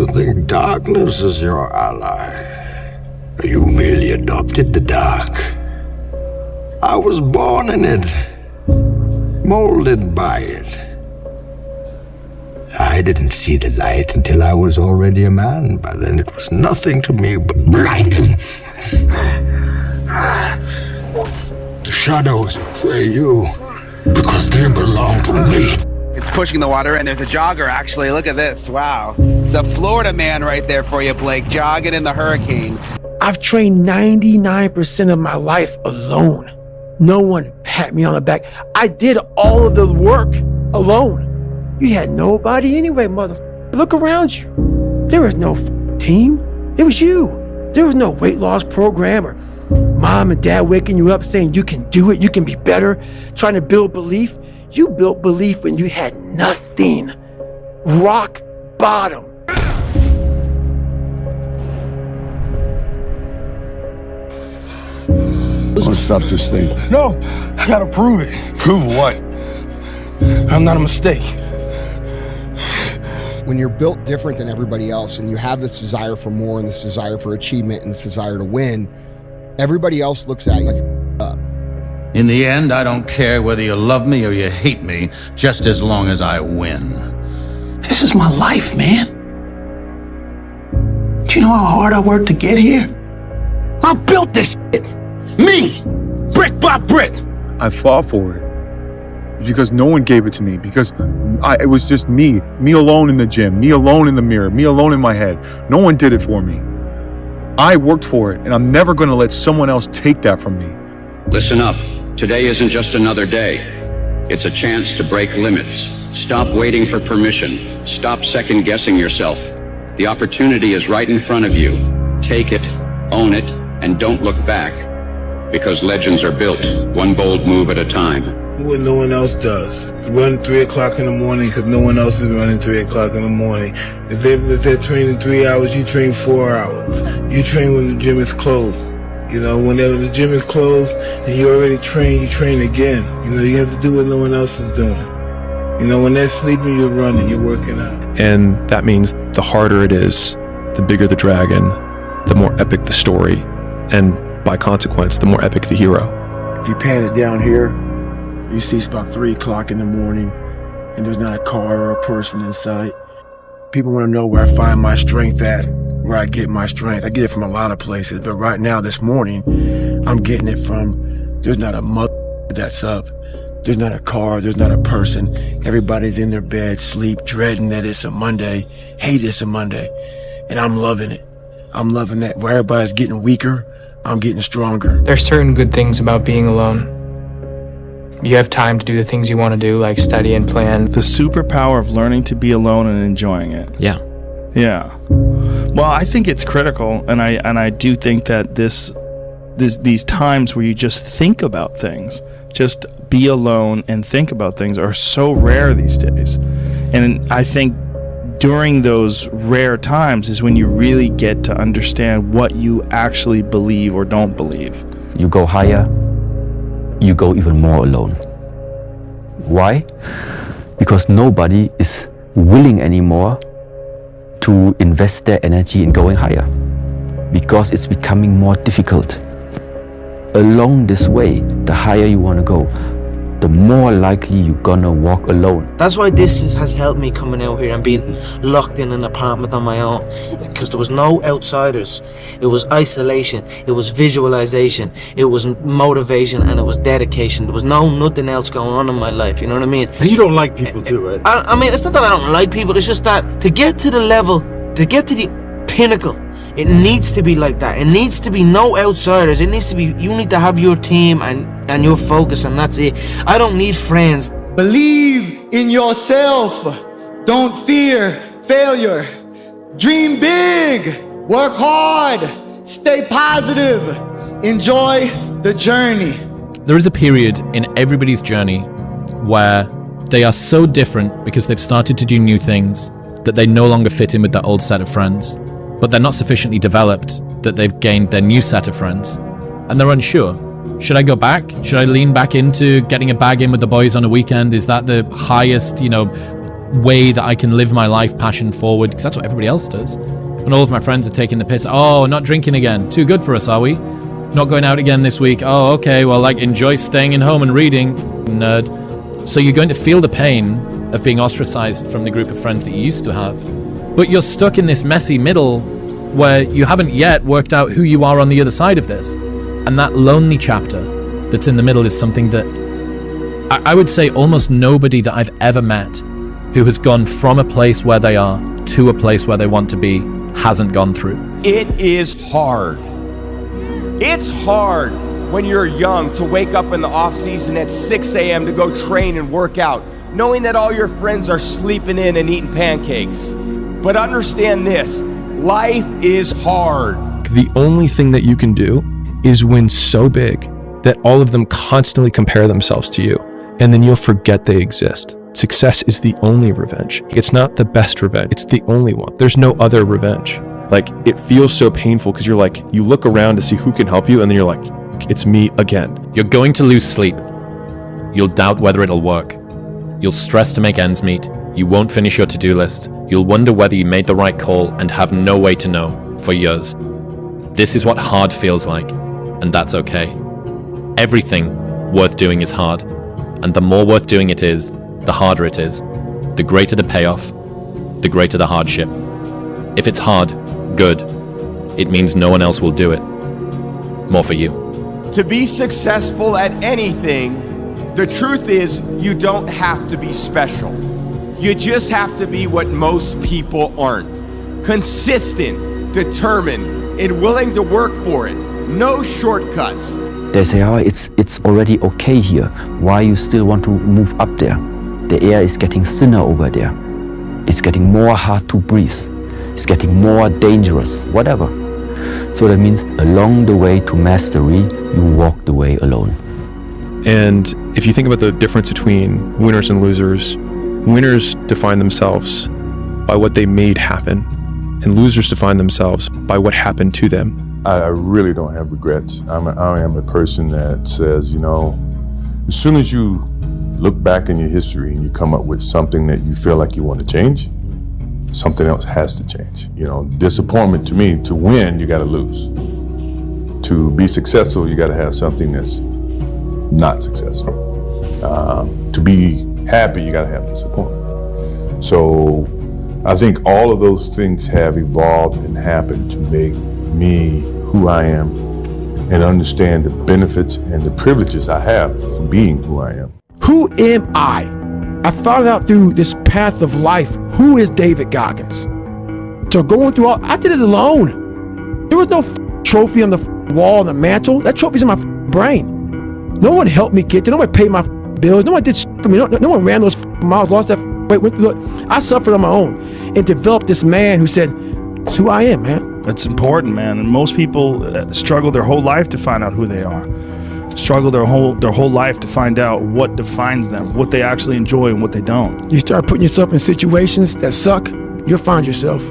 to think darkness is your ally. You merely adopted the dark. I was born in it, molded by it. I didn't see the light until I was already a man. By then it was nothing to me but blinding. The shadows betray you because they belong to me. It's pushing the water, and there's a jogger, actually. Look at this. Wow. The Florida man right there for you, Blake, jogging in the hurricane. I've trained 99% of my life alone. No one pat me on the back. I did all of the work alone. You had nobody anyway, motherfucker. Look around you. There was no team. It was you. There was no weight loss program or mom and dad waking you up saying you can do it, you can be better, trying to build belief. You built belief when you had nothing. Rock bottom. Let's stop this thing. No, I gotta prove it. Prove what? I'm not a mistake. When you're built different than everybody else and you have this desire for more and this desire for achievement and this desire to win, everybody else looks at you like up. In the end, I don't care whether you love me or you hate me, just as long as I win. This is my life, man. Do you know how hard I worked to get here? I built this shit. Me! Brick by brick! I fought for it because no one gave it to me, because it was just me alone in the gym, me alone in the mirror, me alone in my head. No one did it for me. I worked for it, and I'm never going to let someone else take that from me. Listen up. Today isn't just another day. It's a chance to break limits. Stop waiting for permission. Stop second-guessing yourself. The opportunity is right in front of you. Take it, own it, and don't look back. Because legends are built, one bold move at a time. Do what no one else does. Run 3 o'clock in the morning because no one else is running 3 o'clock in the morning. If they're training 3 hours, you train 4 hours. You train when the gym is closed. You know, whenever the gym is closed and you already train, you train again. You know, you have to do what no one else is doing. You know, when they're sleeping, you're running, you're working out. And that means the harder it is, the bigger the dragon, the more epic the story, and by consequence, the more epic the hero. If you pan it down here, you see it's about 3 o'clock in the morning and there's not a car or a person in sight. People want to know where I find my strength at, where I get my strength. I get it from a lot of places, but right now, this morning, I'm getting it from, there's not a mother that's up. There's not a car, there's not a person. Everybody's in their bed, sleep, dreading that it's a Monday, hate it's a Monday. And I'm loving it. I'm loving that. Where everybody's getting weaker, I'm getting stronger. There's certain good things about being alone. You have time to do the things you want to do, like study and plan. The superpower of learning to be alone and enjoying it. Yeah. Yeah. Well, I think it's critical, and I do think that these times where you just think about things, just be alone and think about things, are so rare these days. And I think during those rare times is when you really get to understand what you actually believe or don't believe. You go higher, you go even more alone. Why? Because nobody is willing anymore to invest their energy in going higher, because it's becoming more difficult. Along this way, the higher you want to go, the more likely you're gonna walk alone. That's why this has helped me coming out here and being locked in an apartment on my own, because there was no outsiders. It was isolation, it was visualization, it was motivation, and it was dedication. There was nothing else going on in my life, you know what I mean? And you don't like people too, right? I mean, it's not that I don't like people, it's just that to get to the level, to get to the pinnacle, it needs to be like that. It needs to be no outsiders. It needs to be, you need to have your team and your focus, and that's it. I don't need friends. Believe in yourself. Don't fear failure. Dream big. Work hard. Stay positive. Enjoy the journey. There is a period in everybody's journey where they are so different because they've started to do new things that they no longer fit in with their old set of friends. But they're not sufficiently developed that they've gained their new set of friends. And they're unsure. Should I go back? Should I lean back into getting a bag in with the boys on a weekend? Is that the highest, way that I can live my life passion forward, because that's what everybody else does. When all of my friends are taking the piss, oh, not drinking again, too good for us, are we? Not going out again this week, oh, okay, well, like, enjoy staying in home and reading, nerd. So you're going to feel the pain of being ostracized from the group of friends that you used to have. But you're stuck in this messy middle where you haven't yet worked out who you are on the other side of this. And that lonely chapter that's in the middle is something that I would say almost nobody that I've ever met who has gone from a place where they are to a place where they want to be hasn't gone through. It is hard. It's hard when you're young to wake up in the off season at 6 a.m. to go train and work out, knowing that all your friends are sleeping in and eating pancakes. But understand this, life is hard. The only thing that you can do is win so big that all of them constantly compare themselves to you, and then you'll forget they exist. Success is the only revenge. It's not the best revenge, it's the only one. There's no other revenge. Like, it feels so painful because you're like, you look around to see who can help you, and then you're like, it's me again. You're going to lose sleep. You'll doubt whether it'll work. You'll stress to make ends meet. You won't finish your to-do list. You'll wonder whether you made the right call and have no way to know for years. This is what hard feels like, and that's okay. Everything worth doing is hard, and the more worth doing it is, the harder it is. The greater the payoff, the greater the hardship. If it's hard, good. It means no one else will do it. More for you. To be successful at anything, the truth is you don't have to be special. You just have to be what most people aren't. Consistent, determined, and willing to work for it. No shortcuts. They say, oh, it's already okay here. Why you still want to move up there? The air is getting thinner over there. It's getting more hard to breathe. It's getting more dangerous, whatever. So that means along the way to mastery, you walk the way alone. And if you think about the difference between winners and losers, winners define themselves by what they made happen, and losers define themselves by what happened to them. I really don't have regrets. I am a person that says, you know, as soon as you look back in your history and you come up with something that you feel like you want to change, something else has to change. You know, disappointment to me, to win, you got to lose. To be successful, you got to have something that's not successful. To be happy, you got to have disappointment. So I think all of those things have evolved and happened to make me who I am and understand the benefits and the privileges I have for being who I am. Who am I? I found out through this path of life, who is David Goggins? So going through all, I did it alone. There was no trophy on the wall on the mantle. That trophy's in my brain. No one helped me get there. No one paid my bills. No one did for me. No one ran those miles, lost that weight, went through it. I suffered on my own and developed this man who said, it's who I am, man. That's important, man. And most people struggle their whole life to find out who they are. Struggle their whole life to find out what defines them, what they actually enjoy and what they don't. You start putting yourself in situations that suck, you'll find yourself.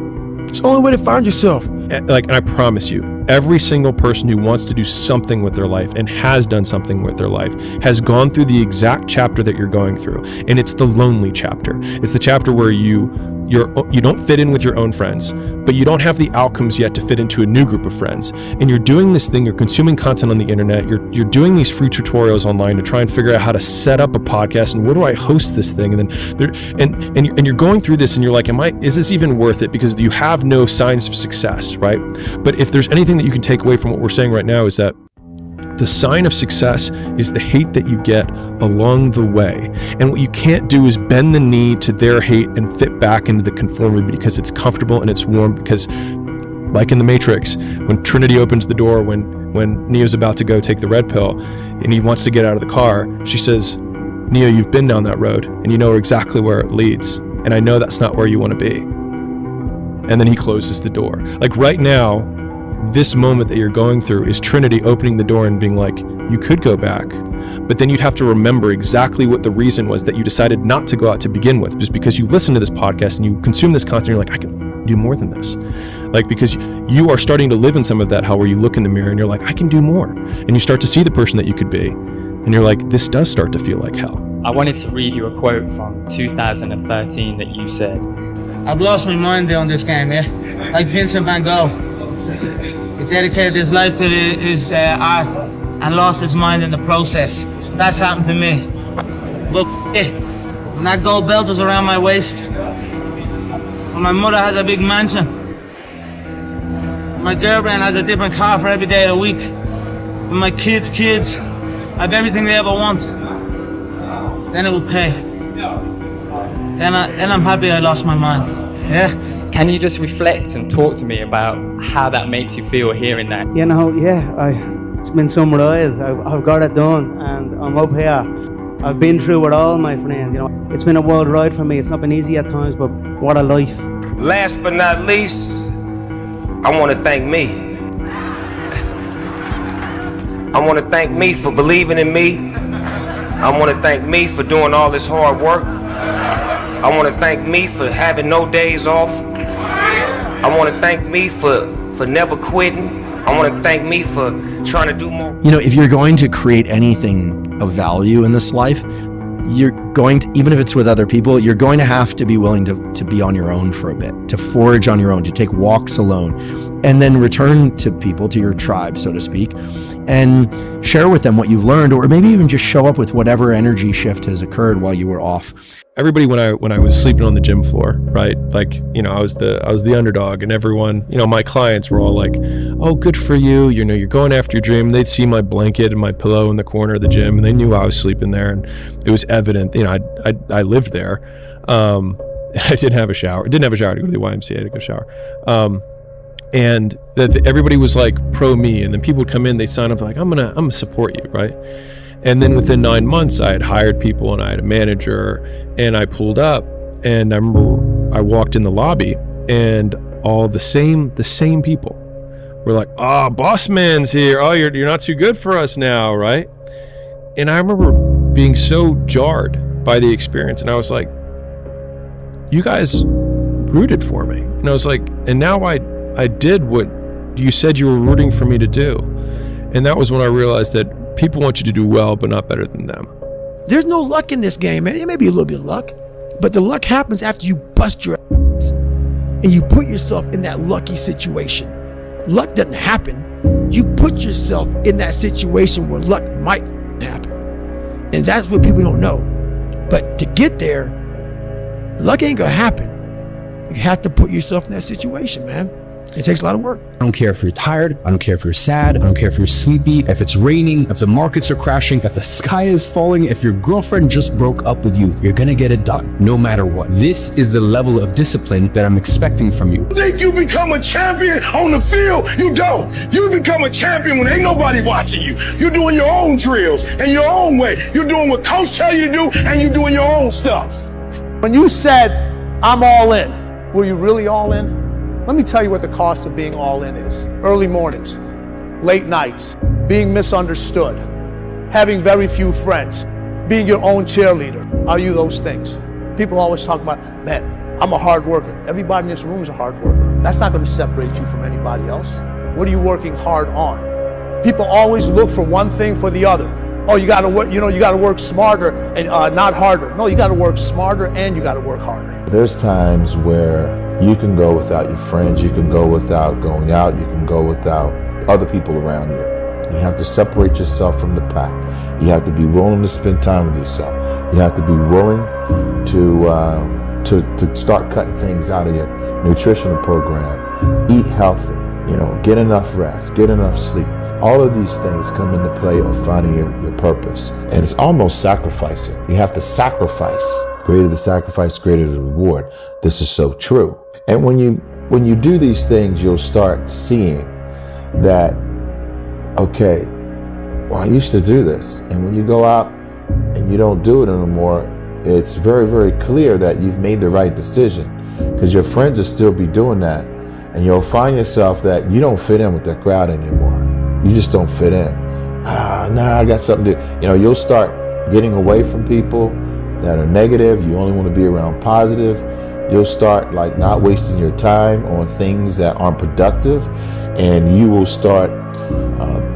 It's the only way to find yourself. And I promise you, every single person who wants to do something with their life and has done something with their life has gone through the exact chapter that you're going through. And it's the lonely chapter. It's the chapter where you don't fit in with your own friends, but you don't have the outcomes yet to fit into a new group of friends. And you're doing this thing, you're consuming content on the internet, you're doing these free tutorials online to try and figure out how to set up a podcast and where do I host this thing? And then you're going through this and you're like, is this even worth it? Because you have no signs of success, right? But if there's anything that you can take away from what we're saying right now, is that the sign of success is the hate that you get along the way. And what you can't do is bend the knee to their hate and fit back into the conformity because it's comfortable and it's warm. Because like in the Matrix, when Trinity opens the door, when Neo's about to go take the red pill and he wants to get out of the car, she says, Neo, you've been down that road and you know exactly where it leads. And I know that's not where you want to be. And then he closes the door. Like right now, this moment that you're going through is Trinity opening the door and being like, you could go back, but then you'd have to remember exactly what the reason was that you decided not to go out to begin with, just because you listen to this podcast and you consume this content, you're like, I can do more than this. Like, because you are starting to live in some of that hell where you look in the mirror and you're like, I can do more. And you start to see the person that you could be. And you're like, this does start to feel like hell. I wanted to read you a quote from 2013 that you said. I've lost my mind doing this game, yeah? Like Vincent van Gogh. He dedicated his life to his art and lost his mind in the process. That's happened to me. But when that gold belt was around my waist, when my mother has a big mansion, my girlfriend has a different car for every day of the week, when my kids have everything they ever want, then it will pay. Then I'm happy I lost my mind. Yeah. Can you just reflect and talk to me about how that makes you feel hearing that? You know, it's been some ride. I've got it done, and I'm up here. I've been through it all, my friend. You know, it's been a wild ride for me. It's not been easy at times, but what a life. Last but not least, I want to thank me. I want to thank me for believing in me. I want to thank me for doing all this hard work. I want to thank me for having no days off. I want to thank me for never quitting. I want to thank me for trying to do more. You know, if you're going to create anything of value in this life, you're going to, even if it's with other people, you're going to have to be willing to be on your own for a bit, to forage on your own, to take walks alone, and then return to people, to your tribe, so to speak, and share with them what you've learned, or maybe even just show up with whatever energy shift has occurred while you were off. Everybody, when I was sleeping on the gym floor, right? Like, you know, I was the underdog, and everyone, you know, my clients were all like, "Oh, good for you. You know, you're going after your dream." And they'd see my blanket and my pillow in the corner of the gym, and they knew I was sleeping there, and it was evident. You know, I lived there. I didn't have a shower. I didn't have a shower to go to the YMCA to go shower. And that everybody was like pro me, and then people would come in, they sign up like, I'm gonna support you, right? And then within 9 months, I had hired people and I had a manager, and I pulled up, and I remember I walked in the lobby, and all the same people were like, "Oh, boss man's here. Oh, you're not too good for us now, right?" And I remember being so jarred by the experience, and I was like, "You guys rooted for me," and I was like, "And now I did what you said you were rooting for me to do," and that was when I realized that people want you to do well, but not better than them. There's no luck in this game, man. It may be a little bit of luck, but the luck happens after you bust your ass and you put yourself in that lucky situation. Luck doesn't happen. You put yourself in that situation where luck might happen. And that's what people don't know. But to get there, luck ain't gonna happen. You have to put yourself in that situation, man. It takes a lot of work. I don't care if you're tired. I don't care if you're sad. I don't care if you're sleepy, if it's raining, if the markets are crashing, if the sky is falling, if your girlfriend just broke up with you, you're gonna get it done, no matter what. This is the level of discipline that I'm expecting from you. You think you become a champion on the field? You don't. You become a champion when ain't nobody watching you. You're doing your own drills in your own way. You're doing what coach tell you to do, and you're doing your own stuff. When you said, "I'm all in," were you really all in? Let me tell you what the cost of being all in is. Early mornings, late nights, being misunderstood, having very few friends, being your own cheerleader. Are you those things? People always talk about, "Man, I'm a hard worker." Everybody in this room is a hard worker. That's not going to separate you from anybody else. What are you working hard on? People always look for one thing for the other. Oh, you got to work, you got to work smarter and not harder. No, you got to work smarter and you got to work harder. There's times where you can go without your friends, you can go without going out, you can go without other people around you. You have to separate yourself from the pack. You have to be willing to spend time with yourself. You have to be willing to start cutting things out of your nutritional program. Eat healthy, get enough rest, get enough sleep. All of these things come into play of finding your purpose. And it's almost sacrificing. You have to sacrifice. Greater the sacrifice, greater the reward. This is so true. And when you do these things, you'll start seeing that, okay, well, I used to do this. And when you go out and you don't do it anymore, it's very, very clear that you've made the right decision, because your friends will still be doing that. And you'll find yourself that you don't fit in with that crowd anymore. You just don't fit in. I got something to, you'll start getting away from people that are negative. You only want to be around positive. You'll start not wasting your time on things that aren't productive, and you will start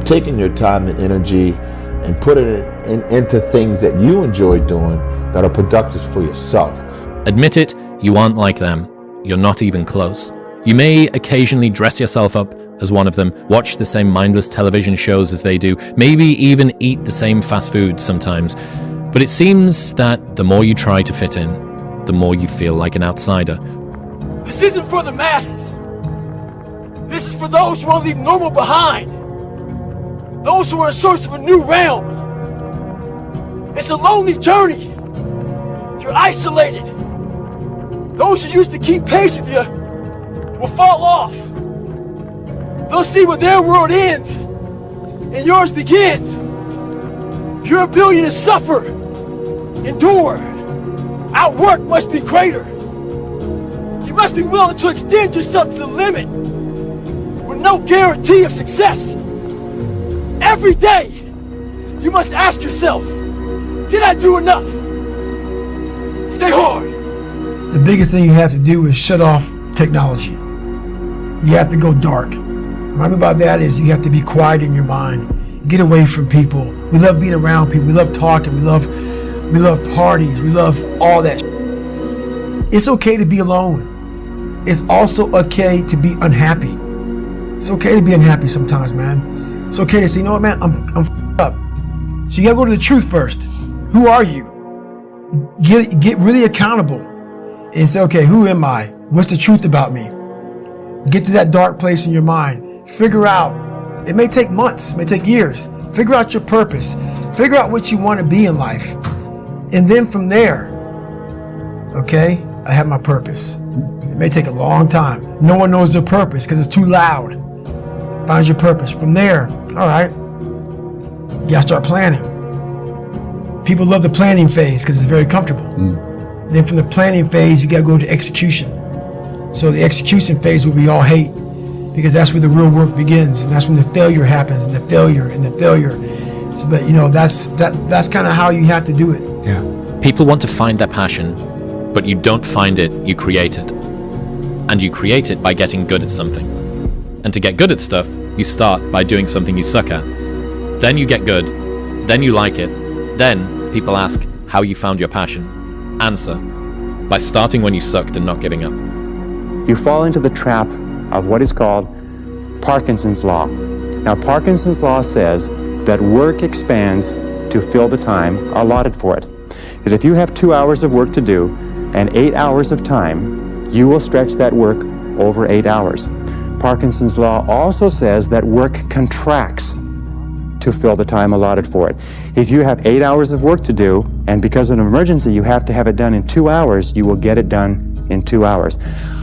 taking your time and energy and put it into things that you enjoy doing that are productive for yourself. Admit it, you aren't like them. You're not even close. You may occasionally dress yourself up as one of them, watch the same mindless television shows as they do, maybe even eat the same fast food sometimes. But it seems that the more you try to fit in, the more you feel like an outsider. This isn't for the masses. This is for those who want to leave normal behind. Those who are in search of a new realm. It's a lonely journey. You're isolated. Those who used to keep pace with you will fall off. They'll see where their world ends and yours begins. Your ability to suffer, endure, outwork must be greater. You must be willing to extend yourself to the limit with no guarantee of success. Every day, you must ask yourself, did I do enough? Stay hard. The biggest thing you have to do is shut off technology. You have to go dark. What I mean by that is you have to be quiet in your mind. Get away from people. We love being around people. We love talking. We love parties. We love all that. It's okay to be alone. It's also okay to be unhappy. It's okay to be unhappy sometimes, man. It's okay to say, you know what, man, I'm up. So you gotta go to the truth first. Who are you? Get really accountable and say, okay, who am I? What's the truth about me? Get to that dark place in your mind. Figure out. It may take months, it may take years. Figure out your purpose. Figure out what you want to be in life. And then from there, okay, I have my purpose. It may take a long time. No one knows their purpose because it's too loud. Find your purpose. From there, all right, you gotta start planning. People love the planning phase because it's very comfortable. Then from the planning phase, you gotta go to execution. So the execution phase, what we all hate, because that's where the real work begins, and that's when the failure happens, and the failure. So, but you know, that's kind of how you have to do it. Yeah. People want to find their passion, but you don't find it, you create it. And you create it by getting good at something. And to get good at stuff, you start by doing something you suck at. Then you get good, then you like it. Then people ask how you found your passion. Answer, by starting when you sucked and not giving up. You fall into the trap of what is called Parkinson's Law. Now, Parkinson's Law says that work expands to fill the time allotted for it. That if you have 2 hours of work to do and 8 hours of time, you will stretch that work over 8 hours. Parkinson's Law also says that work contracts to fill the time allotted for it. If you have 8 hours of work to do, and because of an emergency you have to have it done in 2 hours, you will get it done in 2 hours.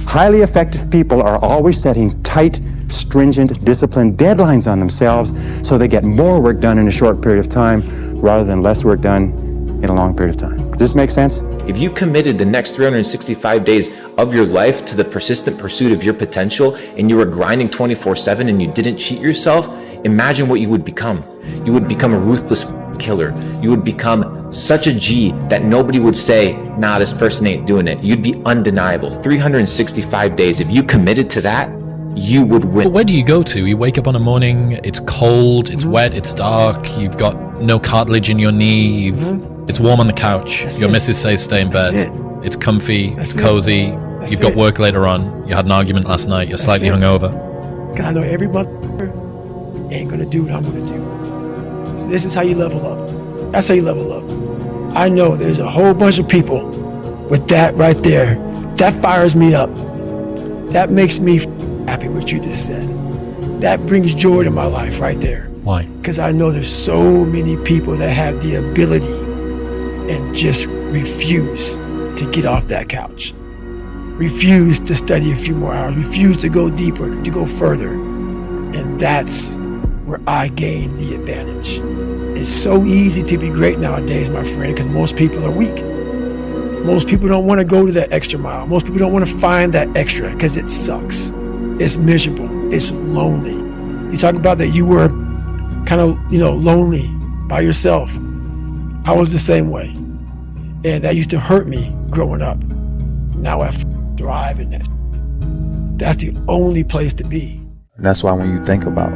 Highly effective people are always setting tight, stringent, disciplined deadlines on themselves so they get more work done in a short period of time rather than less work done in a long period of time. Does this make sense? If you committed the next 365 days of your life to the persistent pursuit of your potential and you were grinding 24/7 and you didn't cheat yourself, imagine what you would become. You would become a ruthless killer. You would become such a G that nobody would say, nah, this person ain't doing it. You'd be undeniable. 365 days, if you committed to that, you would win. But where do you go to? You wake up on a morning, it's cold, it's wet, it's dark, you've got no cartilage in your knee, it's warm on the couch, your missus says stay in bed, it's comfy, it's cozy, you've got work later on, you had an argument last night, you're slightly hungover. Because I know every motherfucker ain't gonna do what I'm gonna do. So this is how you level up. That's how you level up. I know there's a whole bunch of people with that right there. That fires me up. That makes me happy what you just said. That brings joy to my life right there. Why? Because I know there's so many people that have the ability and just refuse to get off that couch. Refuse to study a few more hours. Refuse to go deeper, to go further. And that's where I gain the advantage. It's so easy to be great nowadays, my friend, because most people are weak. Most people don't want to go to that extra mile. Most people don't want to find that extra because it sucks. It's miserable. It's lonely. You talk about that you were kind of, lonely by yourself. I was the same way. And that used to hurt me growing up. Now I thrive in that. That's the only place to be. And that's why when you think about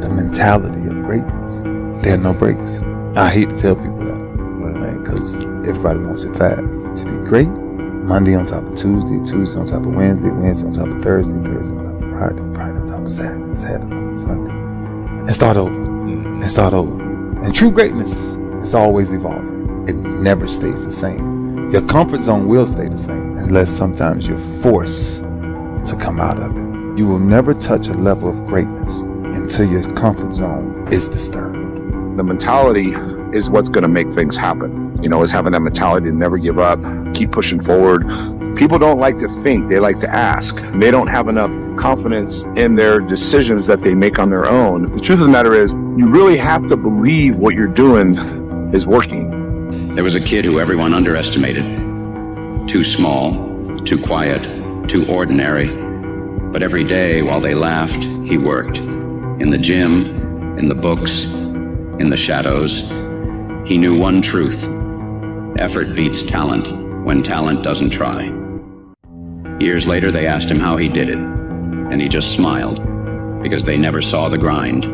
the mentality of greatness, there are no breaks. I hate to tell people that, because everybody wants it fast. To be great, Monday on top of Tuesday, Tuesday on top of Wednesday, Wednesday on top of Thursday, Thursday on top of Friday, Friday on top of Saturday, Saturday on top of Sunday. And start over, and start over. And true greatness is always evolving. It never stays the same. Your comfort zone will stay the same, unless sometimes you're forced to come out of it. You will never touch a level of greatness until your comfort zone is disturbed. The mentality is what's going to make things happen. Is having that mentality to never give up, keep pushing forward. People don't like to think, they like to ask. And they don't have enough confidence in their decisions that they make on their own. The truth of the matter is, you really have to believe what you're doing is working. There was a kid who everyone underestimated. Too small, too quiet, too ordinary. But every day while they laughed, he worked. In the gym, in the books, in the shadows. He knew one truth. Effort beats talent when talent doesn't try. Years later, they asked him how he did it, and he just smiled, because they never saw the grind.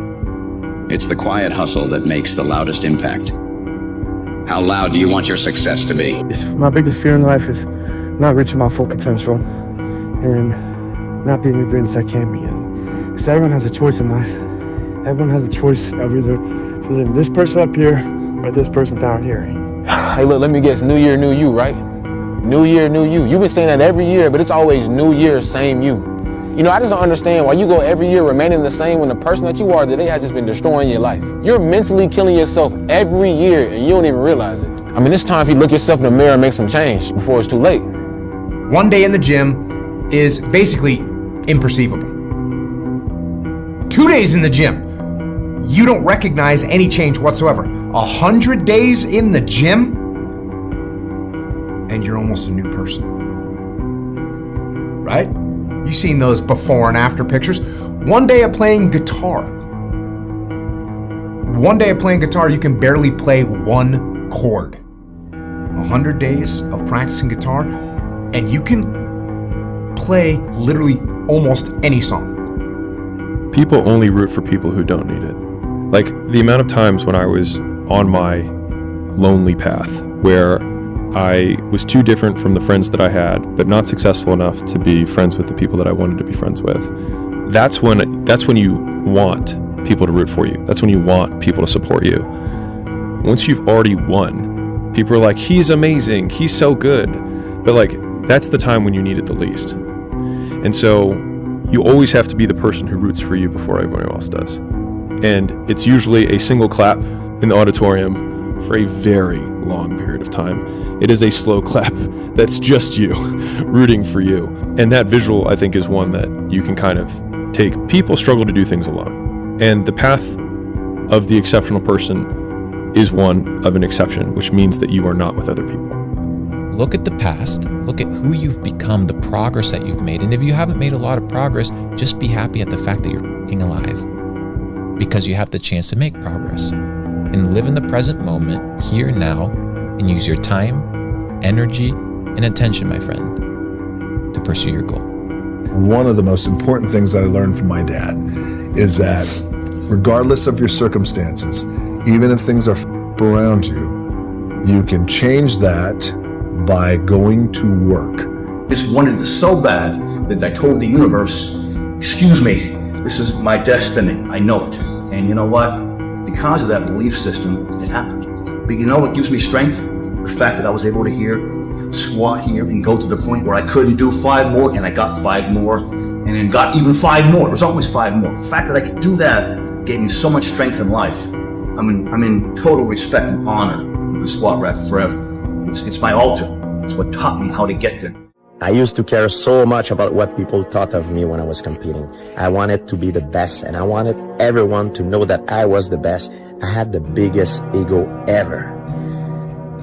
It's the quiet hustle that makes the loudest impact. How loud do you want your success to be? My biggest fear in life is not reaching my full potential and not being the greatest I can be. Because everyone has a choice in life. Everyone has a choice of either choosing this person up here or this person down here. Hey, look, let me guess. New year, new you, right? New year, new you. You've been saying that every year, but it's always new year, same you. I just don't understand why you go every year remaining the same when the person that you are today has just been destroying your life. You're mentally killing yourself every year and you don't even realize it. It's time for you to look yourself in the mirror and make some change before it's too late. One day in the gym is basically imperceivable. 2 days in the gym, you don't recognize any change whatsoever. 100 days in the gym, and you're almost a new person. Right? You've seen those before and after pictures. One day of playing guitar. One day of playing guitar, you can barely play one chord. 100 days of practicing guitar, and you can play literally almost any song. People only root for people who don't need it. Like the amount of times when I was on my lonely path where I was too different from the friends that I had, but not successful enough to be friends with the people that I wanted to be friends with. That's when you want people to root for you. That's when you want people to support you. Once you've already won, people are like, he's amazing, he's so good. But that's the time when you need it the least. And so you always have to be the person who roots for you before everyone else does. And it's usually a single clap in the auditorium for a very long period of time. It is a slow clap that's just you rooting for you. And that visual, I think, is one that you can kind of take. People struggle to do things alone. And the path of the exceptional person is one of an exception, which means that you are not with other people. Look at the past, look at who you've become, the progress that you've made. And if you haven't made a lot of progress, just be happy at the fact that you're f***ing alive, because you have the chance to make progress. And live in the present moment, here and now, and use your time, energy, and attention, my friend, to pursue your goal. One of the most important things that I learned from my dad is that regardless of your circumstances, even if things are around you, you can change that by going to work. Just wanted this so bad that I told the universe, excuse me, this is my destiny, I know it. And you know what? Because of that belief system, it happened. But you know what gives me strength? The fact that I was able to squat here and go to the point where I couldn't do 5 more, and I got 5 more, and then got even 5 more. It was always 5 more. The fact that I could do that gave me so much strength in life. I'm in total respect and honor of the squat rack forever. It's my altar. It's what taught me how to get there. I used to care so much about what people thought of me when I was competing. I wanted to be the best, and I wanted everyone to know that I was the best. I had the biggest ego ever.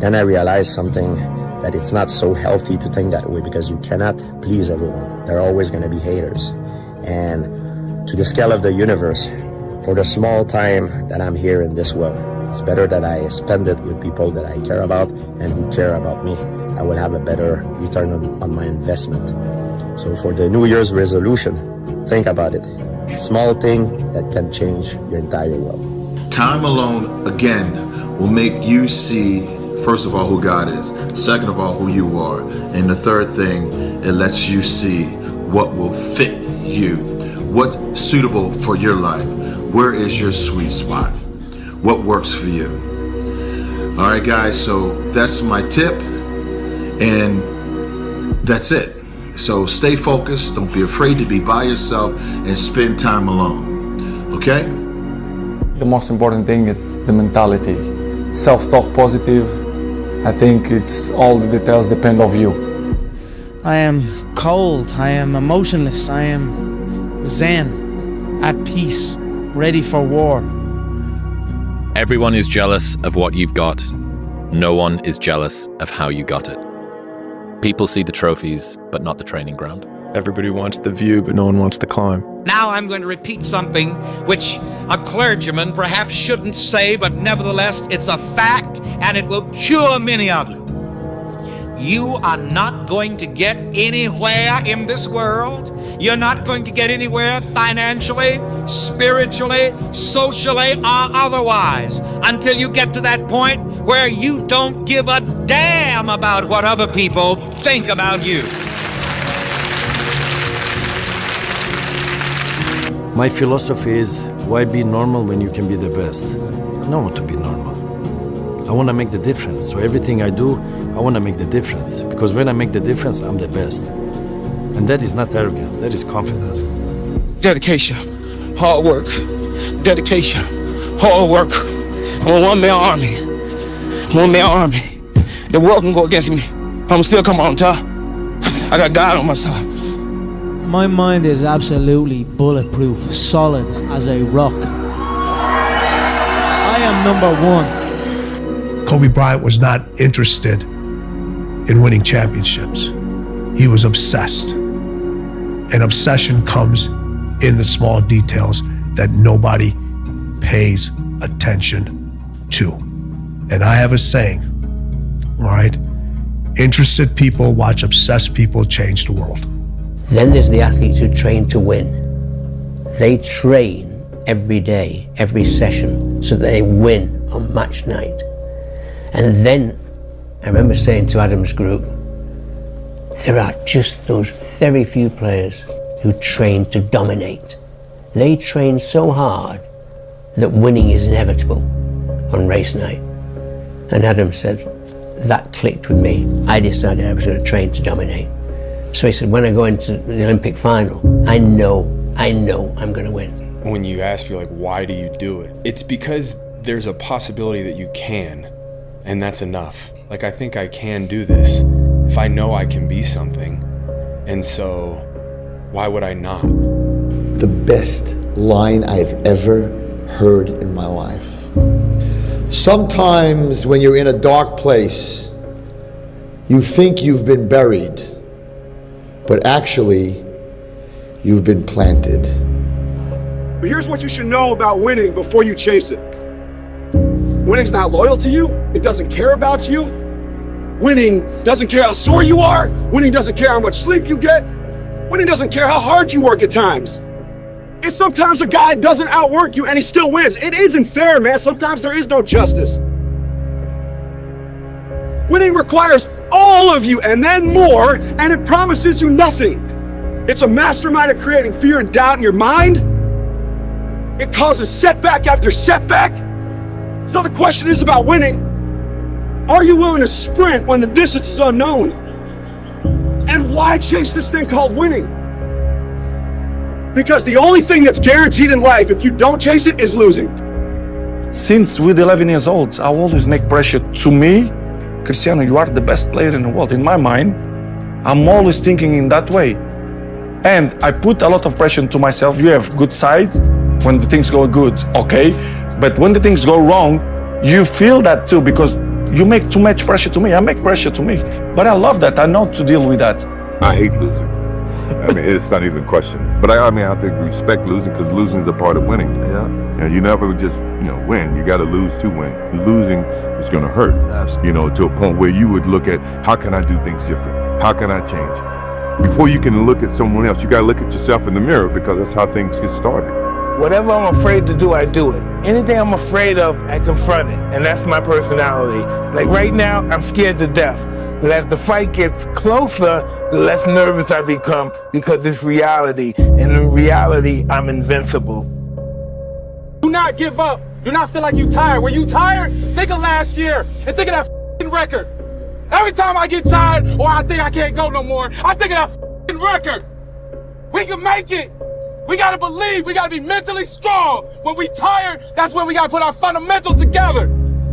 Then I realized something, that it's not so healthy to think that way, because you cannot please everyone. There are always going to be haters. And to the scale of the universe, for the small time that I'm here in this world, it's better that I spend it with people that I care about and who care about me. I will have a better return on my investment. So for the New Year's resolution, think about it. Small thing that can change your entire world. Time alone, again, will make you see, first of all, who God is, second of all, who you are, and the third thing, it lets you see what will fit you, what's suitable for your life. Where is your sweet spot? What works for you? All right, guys, so that's my tip, and that's it. So stay focused, don't be afraid to be by yourself, and spend time alone, okay? The most important thing is the mentality. Self-talk positive. I think it's all the details depend of you. I am cold, I am emotionless, I am zen, at peace, ready for war. Everyone is jealous of what you've got. No one is jealous of how you got it. People see the trophies, but not the training ground. Everybody wants the view, but no one wants the climb. Now I'm going to repeat something which a clergyman perhaps shouldn't say, but nevertheless it's a fact and it will cure many of you. You are not going to get anywhere in this world. You're not going to get anywhere financially, spiritually, socially, or otherwise until you get to that point where you don't give a damn about what other people think about you. My philosophy is, why be normal when you can be the best? I don't want to be normal. I want to make the difference. So everything I do, I want to make the difference. Because when I make the difference, I'm the best. And that is not arrogance, that is confidence. Dedication, hard work. Dedication, hard work. I'm a one-man army. One-man army. The world can go against me. I'm still come on top. I got God on my side. My mind is absolutely bulletproof, solid as a rock. I am number one. Kobe Bryant was not interested in winning championships. He was obsessed. And obsession comes in the small details that nobody pays attention to. And I have a saying, all right? Interested people watch obsessed people change the world. Then there's the athletes who train to win. They train every day, every session, so that they win on match night. And then, I remember saying to Adam's group, there are just those very few players who train to dominate. They train so hard that winning is inevitable on race night. And Adam said, that clicked with me. I decided I was going to train to dominate. So he said, when I go into the Olympic final, I know I'm going to win. When you ask me, like, why do you do it? It's because there's a possibility that you can, and that's enough. Like, I think I can do this if I know I can be something. And so, why would I not? The best line I've ever heard in my life. Sometimes when you're in a dark place, you think you've been buried, but actually, you've been planted. But here's what you should know about winning before you chase it. Winning's not loyal to you. It doesn't care about you. Winning doesn't care how sore you are. Winning doesn't care how much sleep you get. Winning doesn't care how hard you work at times. And sometimes a guy doesn't outwork you and he still wins. It isn't fair, man. Sometimes there is no justice. Winning requires all of you and then more, and it promises you nothing. It's a mastermind of creating fear and doubt in your mind. It causes setback after setback. So the question is about winning. Are you willing to sprint when the distance is unknown? And why chase this thing called winning? Because the only thing that's guaranteed in life, if you don't chase it, is losing. Since with 11 years old, I always make pressure to me. Cristiano, you are the best player in the world. In my mind, I'm always thinking in that way. And I put a lot of pressure to myself. You have good sides when the things go good, okay? But when the things go wrong, you feel that too because you make too much pressure to me. I make pressure to me. But I love that. I know to deal with that. I hate losing. I mean, it's not even a question. But I have to respect losing because losing is a part of winning. Yeah. You never just, win. You got to lose to win. Losing is going to hurt. Absolutely. To a point where you would look at, how can I do things different? How can I change? Before you can look at someone else, you got to look at yourself in the mirror because that's how things get started. Whatever I'm afraid to do, I do it. Anything I'm afraid of, I confront it. And that's my personality. Like right now, I'm scared to death. But as the fight gets closer, the less nervous I become because it's reality. And in reality, I'm invincible. Do not give up. Do not feel like you're tired. When you tired, think of last year and think of that f***ing record. Every time I get tired or I think I can't go no more, I think of that f***ing record. We can make it. We gotta believe. We gotta be mentally strong. When we tired, that's when we gotta put our fundamentals together.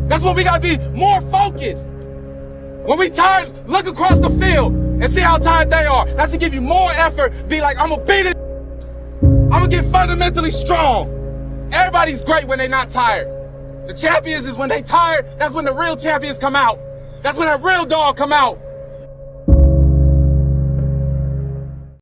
That's when we gotta be more focused. When we tired, look across the field and see how tired they are. That should give you more effort. Be like, I'm gonna beat it. I'm gonna get fundamentally strong. Everybody's great when they're not tired. The champions is when they tired, that's when the real champions come out. That's when that real dog come out.